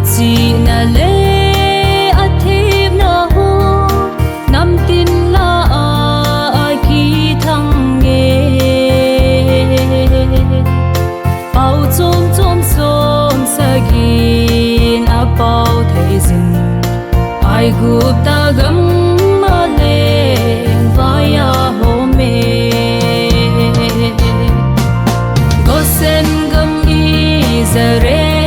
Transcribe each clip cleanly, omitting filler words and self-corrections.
chỉ na lê a thêm na ho nam tin la ai khi thăng nghe bao chôm chôm chôm sa gin a bao thấy dinh ai gup ta gam ma le vai a ho me go sen gam i zare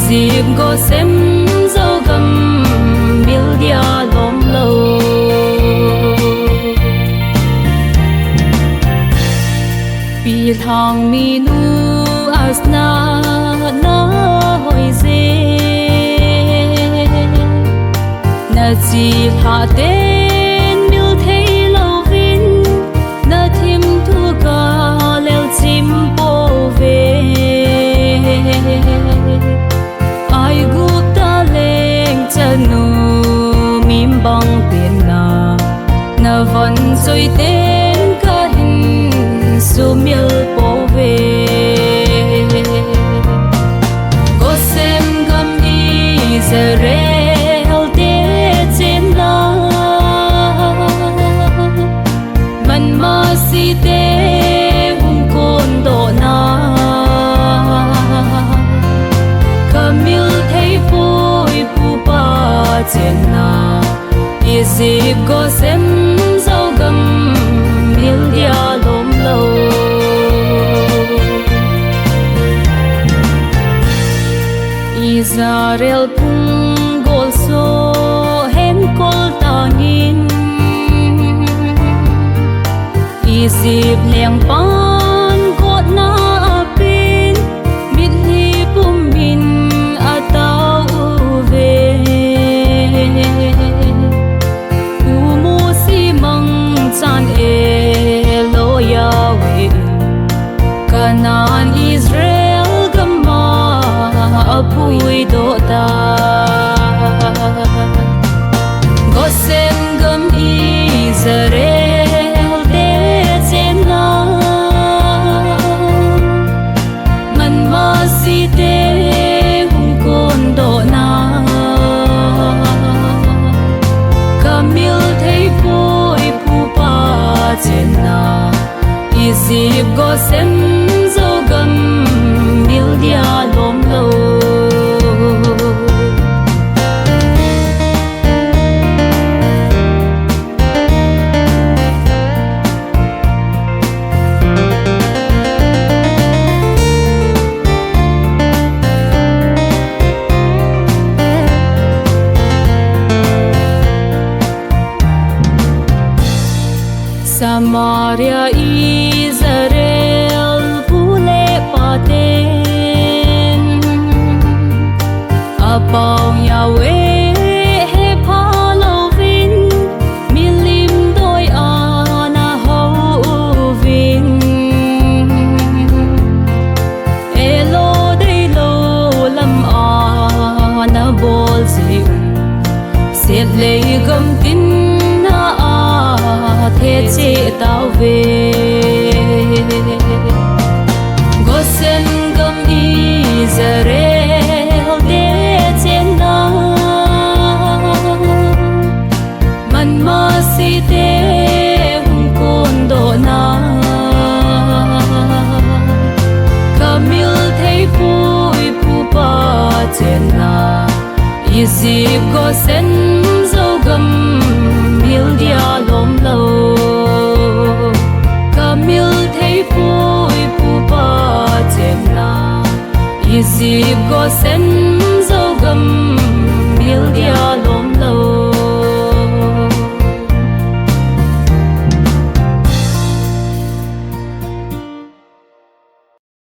dịp go xem dấu gầm miêu dia lom lâu pi thang mi nu asna na hoi ze na chi ha tên miêu thấy lâu vin na thim thu ca leo chim po về ai gup ta leng chanu mim bang tiền na vẫn rồi tên ca hình su miêu po về go xem gam đi giờ reo te trên la man ma si te hum con do na trên na y dịp go xem dấu gầm miêu dia lom lâu Israel pung gol so hen kol tangin y dịp leng pan got na apin mit hi pum bin atau về san elo Yahweh kanan Israel gama apui do ta go sen gam Israel de chena man ma si te hum kon do na kamil thei trên na y dịp go xem dấu gầm miêu dia lom lâu Samaria Israel pule paten apau Yahweh he palovin milim doi ana ho vin elo dei lo lam ana bol zi set lei gam tin thế chế tao về go sen gam Israel để trên na man ma si te hum con do na kamil thấy vui pu pa trên na y dịp go sen dấu gam miêu dia lom lâu kamil thấy vui pu pa trên na y dịp go sen dấu gầm